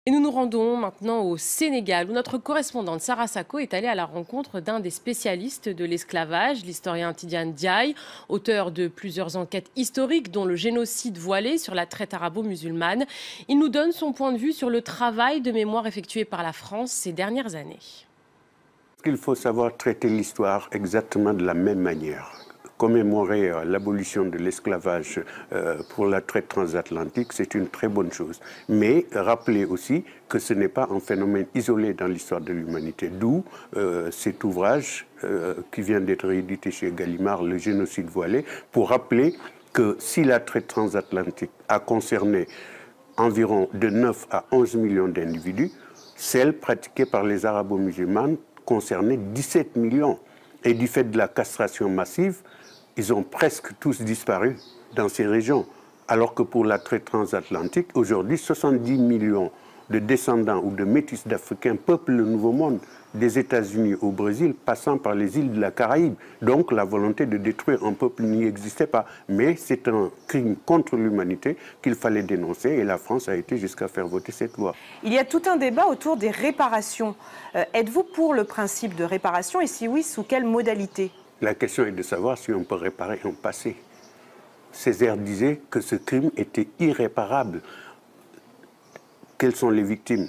Et nous nous rendons maintenant au Sénégal, où notre correspondante Sarah Sako est allée à la rencontre d'un des spécialistes de l'esclavage, l'historien Tidiane Diaye, auteur de plusieurs enquêtes historiques, dont le génocide voilé sur la traite arabo-musulmane. Il nous donne son point de vue sur le travail de mémoire effectué par la France ces dernières années. Il faut savoir traiter l'histoire exactement de la même manière. Commémorer l'abolition de l'esclavage pour la traite transatlantique, c'est une très bonne chose. Mais rappeler aussi que ce n'est pas un phénomène isolé dans l'histoire de l'humanité. D'où cet ouvrage qui vient d'être édité chez Gallimard, Le génocide voilé, pour rappeler que si la traite transatlantique a concerné environ de 9 à 11 millions d'individus, celle pratiquée par les arabo-musulmans concernait 17 millions. Et du fait de la castration massive, ils ont presque tous disparu dans ces régions. Alors que pour la traite transatlantique, aujourd'hui, 70 millions de descendants ou de métis d'Africains peuplent le Nouveau Monde, des États-Unis au Brésil, passant par les îles de la Caraïbe. Donc la volonté de détruire un peuple n'y existait pas. Mais c'est un crime contre l'humanité qu'il fallait dénoncer et la France a été jusqu'à faire voter cette loi. Il y a tout un débat autour des réparations. Êtes-vous pour le principe de réparation et si oui, sous quelle modalité ? La question est de savoir si on peut réparer un passé. Césaire disait que ce crime était irréparable. Quelles sont les victimes?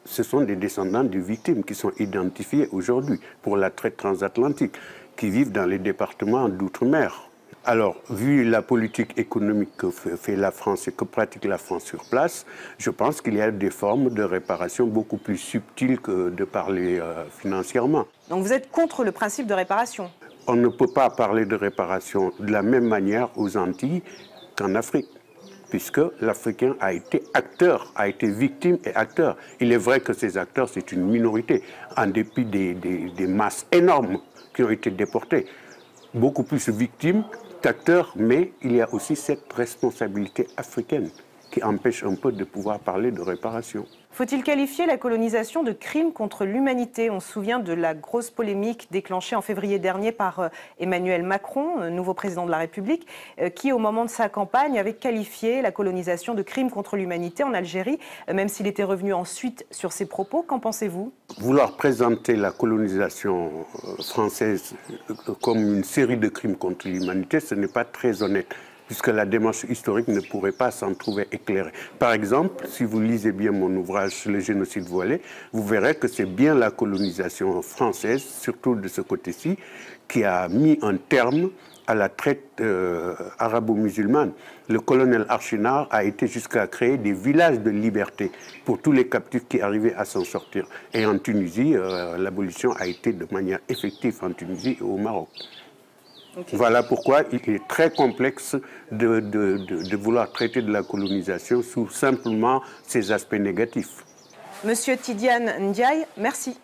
Ce sont des descendants de victimes qui sont identifiés aujourd'hui pour la traite transatlantique, qui vivent dans les départements d'outre-mer. Alors, vu la politique économique que fait la France et que pratique la France sur place, je pense qu'il y a des formes de réparation beaucoup plus subtiles que de parler financièrement. Donc vous êtes contre le principe de réparation ? On ne peut pas parler de réparation de la même manière aux Antilles qu'en Afrique, puisque l'Africain a été acteur, a été victime et acteur. Il est vrai que ces acteurs, c'est une minorité, en dépit des masses énormes qui ont été déportées. Beaucoup plus victimes qu'acteurs, mais il y a aussi cette responsabilité africaine qui empêche un peu de pouvoir parler de réparation. Faut-il qualifier la colonisation de crime contre l'humanité? On se souvient de la grosse polémique déclenchée en février dernier par Emmanuel Macron, nouveau président de la République, qui au moment de sa campagne avait qualifié la colonisation de crime contre l'humanité en Algérie, même s'il était revenu ensuite sur ses propos. Qu'en pensez-vous? Vouloir présenter la colonisation française comme une série de crimes contre l'humanité, ce n'est pas très honnête, puisque la démarche historique ne pourrait pas s'en trouver éclairée. Par exemple, si vous lisez bien mon ouvrage « Le génocide voilé », vous verrez que c'est bien la colonisation française, surtout de ce côté-ci, qui a mis un terme à la traite arabo-musulmane. Le colonel Archinard a été jusqu'à créer des villages de liberté pour tous les captifs qui arrivaient à s'en sortir. Et en Tunisie, l'abolition a été de manière effective en Tunisie et au Maroc. Okay. Voilà pourquoi il est très complexe de vouloir traiter de la colonisation sous simplement ses aspects négatifs. Monsieur Tidiane Ndiaye, merci.